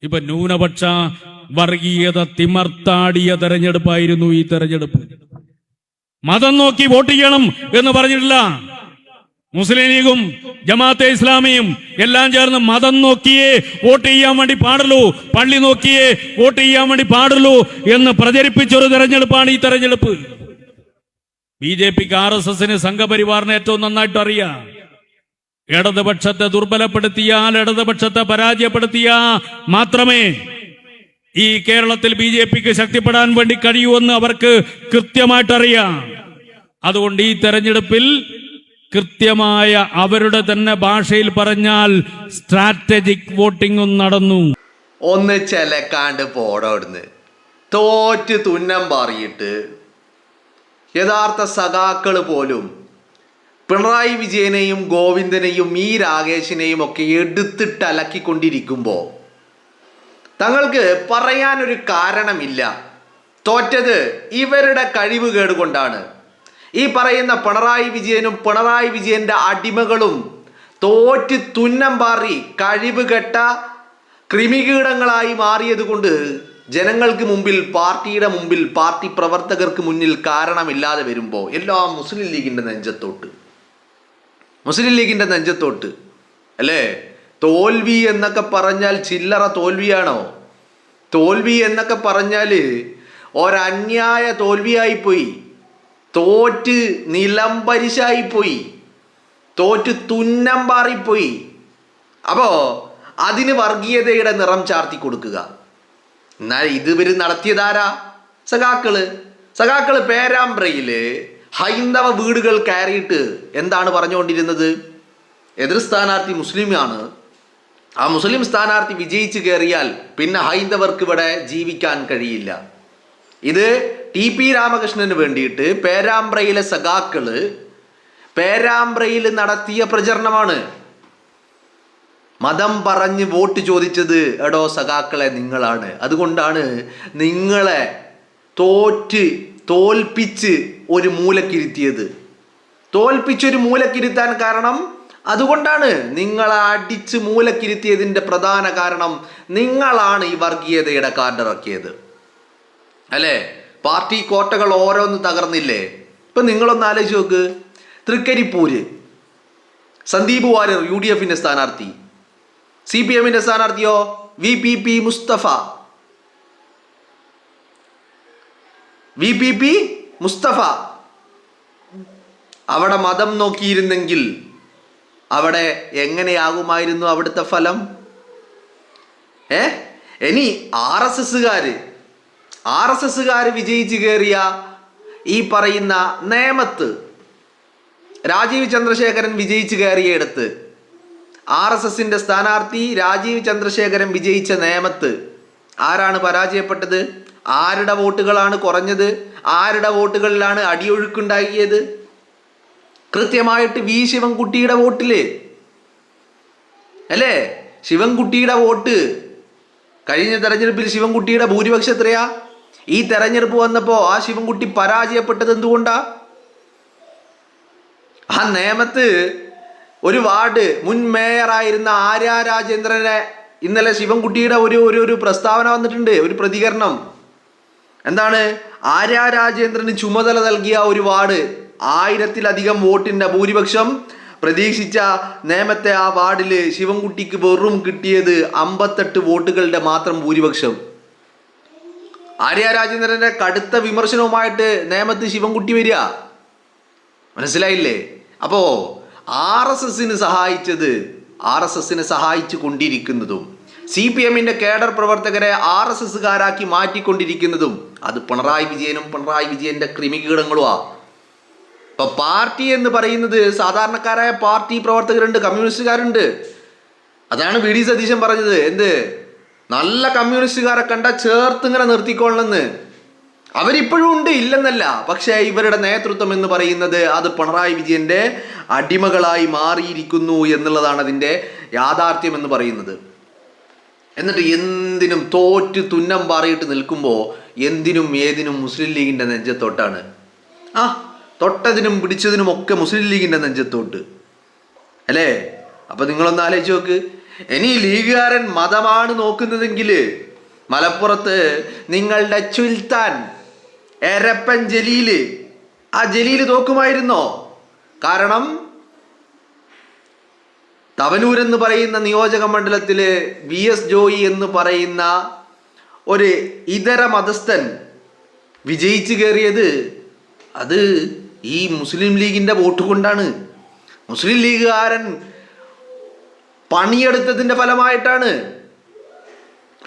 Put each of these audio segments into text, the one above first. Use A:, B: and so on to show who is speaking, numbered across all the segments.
A: ഇപ്പൊ ന്യൂനപക്ഷ വർഗീയത തിമർത്താടിയ തെരഞ്ഞെടുപ്പായിരുന്നു ഈ തെരഞ്ഞെടുപ്പ്. മതം നോക്കി വോട്ട് ചെയ്യണം എന്ന് പറഞ്ഞിട്ടില്ല. മുസ്ലിം ലീഗും ജമാഅത്തെ ഇസ്ലാമിയും എല്ലാം ചേർന്ന് മതം നോക്കിയേ വോട്ട് ചെയ്യാൻ വേണ്ടി പാടുള്ളൂ, പള്ളി നോക്കിയേ വോട്ട് ചെയ്യാൻ വേണ്ടി പാടുള്ളൂ എന്ന് പ്രചരിപ്പിച്ചൊരു തെരഞ്ഞെടുപ്പാണ് ഈ തെരഞ്ഞെടുപ്പ്. BJPക്ക് RSSന് സംഘപരിവാറിനെ ഏറ്റവും നന്നായിട്ട് അറിയാം. ഇടതുപക്ഷത്തെ ദുർബലപ്പെടുത്തിയാൽ, ഇടതുപക്ഷത്തെ പരാജയപ്പെടുത്തിയാൽ മാത്രമേ ഈ കേരളത്തിൽ BJPക്ക് ശക്തിപ്പെടാൻ വേണ്ടി കഴിയുമെന്ന് അവർക്ക് കൃത്യമായിട്ടറിയാം. അതുകൊണ്ട് ഈ തെരഞ്ഞെടുപ്പിൽ കൃത്യമായ അവരുടെ തന്നെ ഭാഷയിൽ പറഞ്ഞാൽ സ്ട്രാറ്റജിക് വോട്ടിംഗും നടന്നു.
B: ഒന്ന് ചെലക്കാണ്ട് പോടോടുന്ന് തോറ്റ് തുന്നം പാറിയിട്ട് യഥാർത്ഥ സഖാക്കള് പോലും പിണറായി വിജയനെയും ഗോവിന്ദനെയും ഈ രാകേഷിനെയും ഒക്കെ എടുത്തിട്ട് അലക്കിക്കൊണ്ടിരിക്കുമ്പോൾ തങ്ങൾക്ക് പറയാനൊരു കാരണമില്ല. തോറ്റത് ഇവരുടെ കഴിവ് കേടുകൊണ്ടാണ്. ഈ പറയുന്ന പിണറായി വിജയനും പിണറായി വിജയന്റെ അടിമകളും തോറ്റ് തുന്നം പാറി കഴിവ് കെട്ട കൃമികീടങ്ങളായി മാറിയത് കൊണ്ട് ജനങ്ങൾക്ക് മുമ്പിൽ, പാർട്ടിയുടെ മുമ്പിൽ, പാർട്ടി പ്രവർത്തകർക്ക് മുന്നിൽ കാരണമില്ലാതെ വരുമ്പോൾ എല്ലാം മുസ്ലിം ലീഗിന്റെ നെഞ്ചത്തോട്ട് അല്ലേ? തോൽവി എന്നൊക്കെ പറഞ്ഞാൽ ചില്ലറ തോൽവിയാണോ? തോൽവി എന്നൊക്കെ പറഞ്ഞാൽ ഒരന്യായ തോൽവിയായിപ്പോയി. തോറ്റ് നിലംപരിശായിപ്പോയി, തോറ്റ് തുന്നം പാറിപ്പോയി. അപ്പോ അതിന് വർഗീയതയുടെ നിറം ചാർത്തി കൊടുക്കുക. എന്നാൽ ഇതുവരെ നടത്തിയതാരാ? സഖാക്കള് പേരാമ്പ്രയില് ഹൈന്ദവ വീടുകൾ കയറിയിട്ട് എന്താണ് പറഞ്ഞുകൊണ്ടിരുന്നത്? എതിർ സ്ഥാനാർത്ഥി മുസ്ലിമാണ്, ആ മുസ്ലിം സ്ഥാനാർത്ഥി വിജയിച്ചു കയറിയാൽ പിന്നെ ഹൈന്ദവർക്ക് ഇവിടെ ജീവിക്കാൻ കഴിയില്ല. ഇത് TP രാമകൃഷ്ണന് വേണ്ടിയിട്ട് പേരാമ്പ്രയിലെ സഖാക്കള് പേരാമ്പ്രയിൽ നടത്തിയ പ്രചരണമാണ്. മതം പറഞ്ഞ് വോട്ട് ചോദിച്ചത് എടോ സഖാക്കളെ നിങ്ങളാണ്. അതുകൊണ്ടാണ് നിങ്ങളെ തോൽപ്പിച്ച് ഒരു മൂലക്കിരുത്തിയത്. തോൽപ്പിച്ചൊരു മൂലക്കിരുത്താൻ കാരണം അതുകൊണ്ടാണ്. നിങ്ങളെ അടിച്ച് മൂലക്കിരുത്തിയതിൻ്റെ പ്രധാന കാരണം നിങ്ങളാണ് ഈ വർഗീയതയുടെ കാർഡിറക്കിയത് അല്ലേ? പാർട്ടി കോട്ടകൾ ഓരോന്ന് തകർന്നില്ലേ? ഇപ്പൊ നിങ്ങളൊന്ന് ആലോചിച്ച് നോക്ക്. തൃക്കരിപ്പൂര് സന്ദീപ് വാര്യർ UDFന്റെ സ്ഥാനാർത്ഥി, CPMന്റെ സ്ഥാനാർത്ഥിയോ VPP മുസ്തഫ. അവിടെ മതം നോക്കിയിരുന്നെങ്കിൽ അവിടെ എങ്ങനെയാകുമായിരുന്നു അവിടുത്തെ ഫലം? ഇനി RSSകാര് വിജയിച്ചു കയറിയ ഈ പറയുന്ന നേമത്ത് രാജീവ് ചന്ദ്രശേഖരൻ വിജയിച്ചു കയറിയയിടത്ത് RSSന്റെ സ്ഥാനാർത്ഥി രാജീവ് ചന്ദ്രശേഖരൻ വിജയിച്ച നേമത്ത് ആരാണ് പരാജയപ്പെട്ടത്? ആരുടെ വോട്ടുകളാണ് കുറഞ്ഞത്? ആരുടെ വോട്ടുകളിലാണ് അടിയൊഴുക്കുണ്ടാക്കിയത്? കൃത്യമായിട്ട് ശിവൻകുട്ടിയുടെ വോട്ടില് അല്ലേ? ശിവൻകുട്ടിയുടെ വോട്ട് കഴിഞ്ഞ തെരഞ്ഞെടുപ്പിൽ ശിവൻകുട്ടിയുടെ ഭൂരിപക്ഷം എത്രയാ? ഈ തെരഞ്ഞെടുപ്പ് വന്നപ്പോ ആ ശിവൻകുട്ടി പരാജയപ്പെട്ടത് എന്തുകൊണ്ടാ? ആ നേമത്ത് ഒരു വാർഡ് മുൻ മേയറായിരുന്ന ആര്യ രാജേന്ദ്രനെ ഇന്നലെ ശിവൻകുട്ടിയുടെ ഒരു പ്രസ്താവന വന്നിട്ടുണ്ട്, ഒരു പ്രതികരണം. എന്താണ്? ആര്യ രാജേന്ദ്രന് ചുമതല നൽകിയ ഒരു വാർഡ് 1000-ലധികം വോട്ടിന്റെ ഭൂരിപക്ഷം പ്രതീക്ഷിച്ച നേമത്തെ ആ വാർഡില് ശിവൻകുട്ടിക്ക് വെറും കിട്ടിയത് 58 വോട്ടുകളുടെ മാത്രം ഭൂരിപക്ഷം. ആര്യ രാജേന്ദ്രന്റെ കടുത്ത വിമർശനവുമായിട്ട് നേമത്ത് ശിവൻകുട്ടി വരിക. മനസ്സിലായില്ലേ? അപ്പോ RSSന് സഹായിച്ചു കൊണ്ടിരിക്കുന്നതും CPMന്റെ കേഡർ പ്രവർത്തകരെ RSSകാരാക്കി മാറ്റിക്കൊണ്ടിരിക്കുന്നതും അത് പിണറായി വിജയനും പിണറായി വിജയന്റെ ക്രിമികീടങ്ങളുമാ. ഇപ്പൊ പാർട്ടി എന്ന് പറയുന്നത് സാധാരണക്കാരായ പാർട്ടി പ്രവർത്തകരുണ്ട്, കമ്മ്യൂണിസ്റ്റുകാരുണ്ട്. അതാണ് VD സതീശൻ പറഞ്ഞത്. എന്ത് നല്ല കമ്മ്യൂണിസ്റ്റുകാരെ കണ്ട ചേർത്ത് ഇങ്ങനെ നിർത്തിക്കൊള്ളണമെന്ന്. അവരിപ്പോഴും ഉണ്ട്, ഇല്ലെന്നല്ല. പക്ഷേ ഇവരുടെ നേതൃത്വം എന്ന് പറയുന്നത് അത് പിണറായി വിജയന്റെ അടിമകളായി മാറിയിരിക്കുന്നു എന്നുള്ളതാണ് അതിൻ്റെ യാഥാർത്ഥ്യം എന്ന് പറയുന്നത്. എന്നിട്ട് എന്തിനും തോറ്റ് തുന്നം പാറിയിട്ട് നിൽക്കുമ്പോൾ എന്തിനും ഏതിനും മുസ്ലിം ലീഗിന്റെ നെഞ്ചത്തോട്ടാണ്. തൊട്ടതിനും പിടിച്ചതിനും ഒക്കെ മുസ്ലിം ലീഗിന്റെ നെഞ്ചത്തോട്ട് അല്ലേ? അപ്പൊ നിങ്ങളൊന്ന് ആലോചിച്ച് നോക്ക്. ഇനി ലീഗുകാരൻ മതമാണ് നോക്കുന്നതെങ്കിൽ മലപ്പുറത്ത് നിങ്ങളുടെ ചുൽത്താൻ എരപ്പൻ ജലീല്, ആ ജലീല് നോക്കുമായിരുന്നോ? കാരണം തവനൂർ എന്ന് പറയുന്ന നിയോജക മണ്ഡലത്തില് VS ജോയി എന്ന് പറയുന്ന ഒരു ഇതര മതസ്ഥൻ വിജയിച്ചു കയറിയത് അത് ഈ മുസ്ലിം ലീഗിന്റെ വോട്ട് കൊണ്ടാണ്. മുസ്ലിം ലീഗുകാരൻ പണിയെടുത്തതിന്റെ ഫലമായിട്ടാണ്.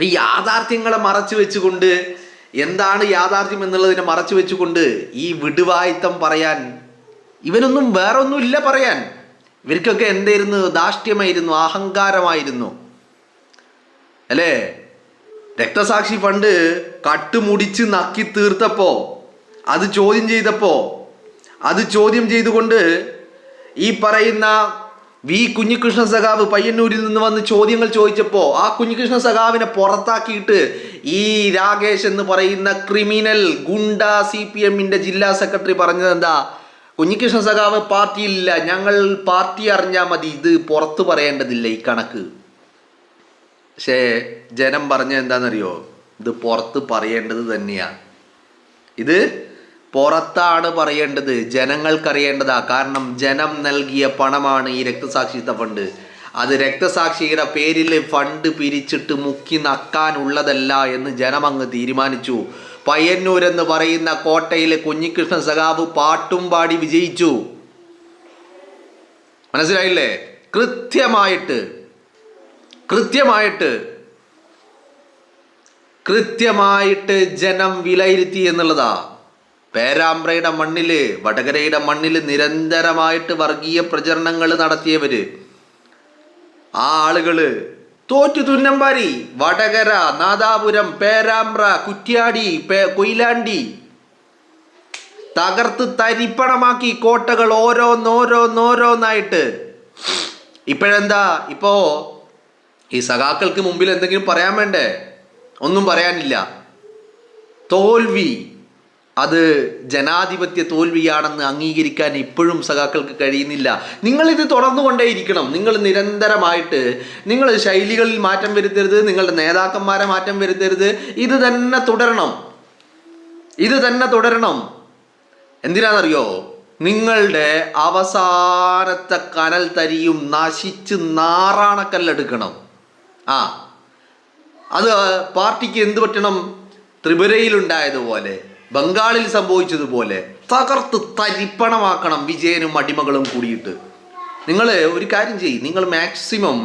B: ഈ യാഥാർത്ഥ്യങ്ങളെ മറച്ചു വെച്ചുകൊണ്ട്, എന്താണ് യാഥാർത്ഥ്യം എന്നുള്ളതിനെ മറച്ചു വെച്ചുകൊണ്ട് ഈ വിടുവായിത്തം പറയാൻ ഇവനൊന്നും വേറൊന്നും ഇല്ല പറയാൻ. ഇവർക്കൊക്കെ എന്തായിരുന്നു? ധാർഷ്ട്യമായിരുന്നു, അഹങ്കാരമായിരുന്നു അല്ലേ? രക്തസാക്ഷി ഫണ്ട് കട്ടുമുടിച്ച് നക്കി തീർത്തപ്പോ, അത് ചോദ്യം ചെയ്തുകൊണ്ട് ഈ പറയുന്ന കുഞ്ഞികൃഷ്ണ സഖാവ് പയ്യന്നൂരിൽ നിന്ന് വന്ന് ചോദ്യങ്ങൾ ചോദിച്ചപ്പോൾ ആ കുഞ്ഞികൃഷ്ണ സഖാവിനെ പുറത്താക്കിയിട്ട് ഈ രാകേഷ് എന്ന് പറയുന്ന ക്രിമിനൽ ഗുണ്ട CPM-ന്റെ ജില്ലാ സെക്രട്ടറി പറഞ്ഞത് എന്താ? കുഞ്ഞികൃഷ്ണ സഖാവ് പാർട്ടിയില്ല, ഞങ്ങൾ പാർട്ടി അറിഞ്ഞാൽ മതി, ഇത് പുറത്ത് പറയേണ്ടതില്ല ഈ കണക്ക്. പക്ഷേ ജനം പറഞ്ഞ എന്താണെന്നറിയോ? ഇത് പുറത്ത് പറയേണ്ടത് തന്നെയാണ്. ഇത് പുറത്താണ് പറയേണ്ടത്, ജനങ്ങൾക്കറിയേണ്ടതാ. കാരണം ജനം നൽകിയ പണമാണ് ഈ രക്തസാക്ഷിത്വ ഫണ്ട്. അത് രക്തസാക്ഷിയുടെ പേരിൽ ഫണ്ട് പിരിച്ചിട്ട് മുക്കി നക്കാനുള്ളതല്ല എന്ന് ജനം അങ്ങ് തീരുമാനിച്ചു. പയ്യന്നൂർ എന്ന് പറയുന്ന കോട്ടയിലെ കുഞ്ഞികൃഷ്ണ സഖാവ് പാട്ടും പാടി വിജയിച്ചു. മനസ്സിലായില്ലേ? കൃത്യമായിട്ട് ജനം വിലയിരുത്തി എന്നുള്ളതാ. പേരാമ്പ്രയുടെ മണ്ണില്, വടകരയുടെ മണ്ണില് നിരന്തരമായിട്ട് വർഗീയ പ്രചരണങ്ങൾ നടത്തിയവര്, ആ ആളുകള് തോറ്റു തുന്നമ്പാരി, വടകര, നാദാപുരം, പേരാമ്പ്ര, കുറ്റ്യാടി, കൊയിലാണ്ടി തകർത്ത് തരിപ്പണമാക്കി കോട്ടകൾ ഓരോന്നോരോന്നായിട്ട്. ഇപ്പോഴെന്താ? ഇപ്പോ ഈ സഖാക്കൾക്ക് മുമ്പിൽ എന്തെങ്കിലും പറയാൻ വേണ്ടേ? ഒന്നും പറയാനില്ല. തോൽവി അത് ജനാധിപത്യ തോൽവിയാണെന്ന് അംഗീകരിക്കാൻ ഇപ്പോഴും സഖാക്കൾക്ക് കഴിയുന്നില്ല. നിങ്ങളിത് തുടർന്നുകൊണ്ടേയിരിക്കണം. നിങ്ങൾ നിരന്തരമായിട്ട് നിങ്ങൾ ശൈലികളിൽ മാറ്റം വരുത്തരുത്, നിങ്ങളുടെ നേതാക്കന്മാരെ മാറ്റം വരുത്തരുത്. ഇത് തന്നെ തുടരണം. എന്തിനാണെന്നറിയോ? നിങ്ങളുടെ അവസാനത്തെ കനൽ തരിയും നശിച്ച് നാറാണക്കല്ലെടുക്കണം. അത് പാർട്ടിക്ക് എന്ത് പറ്റണം? ത്രിപുരയിലുണ്ടായതുപോലെ, ബംഗാളിൽ സംഭവിച്ചതുപോലെ തകർത്ത് തരിപ്പണമാക്കണം വിജയനും അടിമകളും കൂടിയിട്ട്. നിങ്ങൾ ഒരു കാര്യം ചെയ്യും, നിങ്ങൾ മാക്സിമം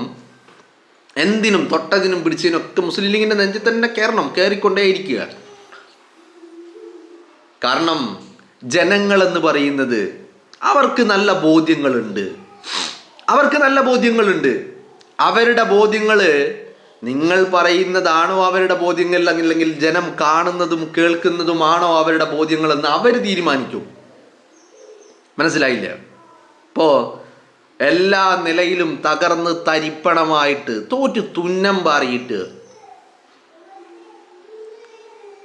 B: എന്തിനും തൊട്ടതിനും പിടിച്ചതിനും ഒക്കെ മുസ്ലിം ലീഗിന്റെ നെഞ്ചിൽ തന്നെ കയറിക്കൊണ്ടേയിരിക്കുക. കാരണം ജനങ്ങളെന്ന് പറയുന്നത് അവർക്ക് നല്ല ബോധ്യങ്ങളുണ്ട്. അവരുടെ ബോധ്യങ്ങള് നിങ്ങൾ പറയുന്നതാണോ അവരുടെ ബോധ്യങ്ങൾ, അല്ലെങ്കിൽ ജനം കാണുന്നതും കേൾക്കുന്നതുമാണോ അവരുടെ ബോധ്യങ്ങളെന്ന് അവർ തീരുമാനിക്കും. മനസ്സിലായില്ല? ഇപ്പോ എല്ലാ നിലയിലും തകർന്ന് തരിപ്പണമായിട്ട് തോറ്റു തുന്നം പാറിയിട്ട്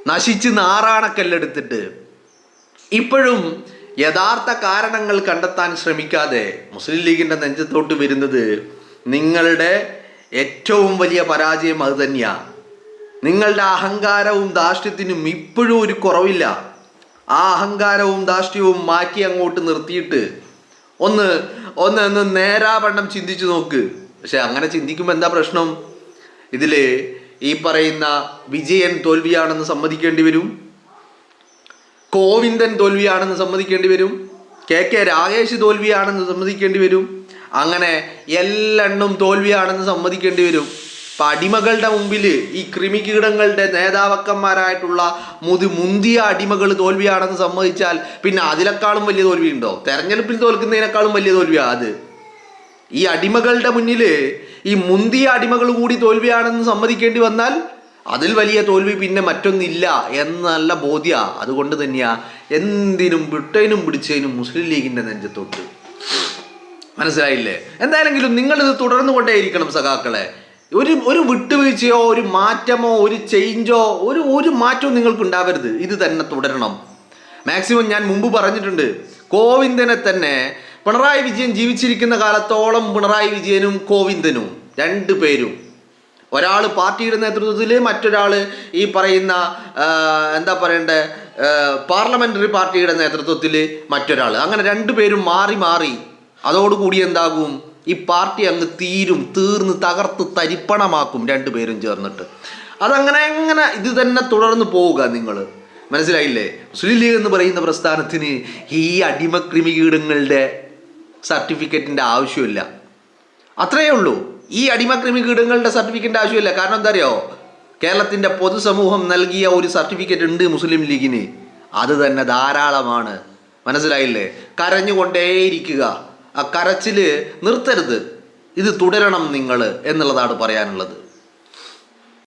B: നശിച്ച് നാറാണക്കല്ലെടുത്തിട്ട് ഇപ്പോഴും യഥാർത്ഥ കാരണങ്ങൾ കണ്ടെത്താൻ ശ്രമിക്കാതെ മുസ്ലിം ലീഗിന്റെ നെഞ്ചത്തോട്ട് വരുന്നത് നിങ്ങളുടെ ഏറ്റവും വലിയ പരാജയം അത് തന്നെയാണ്. നിങ്ങളുടെ അഹങ്കാരവും ധാർഷ്ട്യത്തിനും ഇപ്പോഴും ഒരു കുറവില്ല. ആ അഹങ്കാരവും ധാർഷ്ട്യവും മാറ്റി അങ്ങോട്ട് നിർത്തിയിട്ട് ഒന്ന് നേരാവണ്ണം ചിന്തിച്ചു നോക്ക്. പക്ഷെ അങ്ങനെ ചിന്തിക്കുമ്പോൾ എന്താ പ്രശ്നം? ഇതില് ഈ പറയുന്ന വിജയൻ തോൽവിയാണെന്ന് സമ്മതിക്കേണ്ടി വരും, കോവിന്ദൻ തോൽവിയാണെന്ന് സമ്മതിക്കേണ്ടി വരും, KK രാഗേഷ് തോൽവിയാണെന്ന് സമ്മതിക്കേണ്ടി വരും. അങ്ങനെ എല്ലെണ്ണും തോൽവിയാണെന്ന് സമ്മതിക്കേണ്ടി വരും. ഇപ്പം അടിമകളുടെ മുമ്പിൽ ഈ കൃമികീടങ്ങളുടെ നേതാവക്കന്മാരായിട്ടുള്ള മുന്തിയ അടിമകൾ തോൽവിയാണെന്ന് സമ്മതിച്ചാൽ പിന്നെ അതിനേക്കാളും വലിയ തോൽവിയുണ്ടോ? തെരഞ്ഞെടുപ്പിൽ തോൽക്കുന്നതിനേക്കാളും വലിയ തോൽവിയാണ് അത്. ഈ അടിമകളുടെ മുന്നിൽ ഈ മുന്തിയ അടിമകൾ കൂടി തോൽവിയാണെന്ന് സമ്മതിക്കേണ്ടി വന്നാൽ അതിൽ വലിയ തോൽവി പിന്നെ മറ്റൊന്നില്ല എന്ന് നല്ല ബോധ്യ. അതുകൊണ്ട് തന്നെയാ എന്തിനും വിട്ടതിനും പിടിച്ചതിനും മുസ്ലിം ലീഗിന്റെ നെഞ്ചത്തോട്ട്. മനസ്സിലായില്ലേ? എന്തായാലെങ്കിലും നിങ്ങളിത് തുടർന്നു കൊണ്ടേയിരിക്കണം സഖാക്കളെ. ഒരു വിട്ടുവീഴ്ചയോ ഒരു മാറ്റമോ ഒരു ചേഞ്ചോ ഒരു മാറ്റവും നിങ്ങൾക്ക് ഉണ്ടാവരുത്. ഇത് തന്നെ തുടരണം മാക്സിമം. ഞാൻ മുമ്പ് പറഞ്ഞിട്ടുണ്ട്, കോവിന്ദനെ തന്നെ പിണറായി വിജയൻ ജീവിച്ചിരിക്കുന്ന കാലത്തോളം പിണറായി വിജയനും കോവിന്ദനും രണ്ടു പേരും. ഒരാൾ പാർട്ടിയുടെ നേതൃത്വത്തിൽ, മറ്റൊരാൾ ഈ പറയുന്ന എന്താ പറയണ്ടേ പാർലമെന്ററി പാർട്ടിയുടെ നേതൃത്വത്തിൽ മറ്റൊരാൾ. അങ്ങനെ രണ്ടുപേരും മാറി മാറി അതോടുകൂടി എന്താകും, ഈ പാർട്ടി അങ്ങ് തീർന്ന് തകർത്ത് തരിപ്പണമാക്കും രണ്ടുപേരും ചേർന്നിട്ട്. അതങ്ങനെ ഇത് തന്നെ തുടർന്ന് പോവുക. നിങ്ങൾ മനസ്സിലായില്ലേ? മുസ്ലിം ലീഗ് എന്ന് പറയുന്ന പ്രസ്ഥാനത്തിന് ഈ അടിമക്രിമികീടങ്ങളുടെ സർട്ടിഫിക്കറ്റിൻ്റെ ആവശ്യമില്ല. അത്രയേ ഉള്ളൂ. ഈ അടിമക്രിമികീടങ്ങളുടെ സർട്ടിഫിക്കറ്റിൻ്റെ ആവശ്യമില്ല. കാരണം എന്താ അറിയോ, കേരളത്തിൻ്റെ പൊതുസമൂഹം നൽകിയ ഒരു സർട്ടിഫിക്കറ്റ് ഉണ്ട് മുസ്ലിം ലീഗിന്. അത് തന്നെ ധാരാളമാണ്. മനസ്സിലായില്ലേ? കരഞ്ഞുകൊണ്ടേയിരിക്കുക. ആ കരച്ചിൽ നിർത്തരുത്. ഇത് തുടരണം നിങ്ങൾ എന്നുള്ളതാണ് പറയാനുള്ളത്.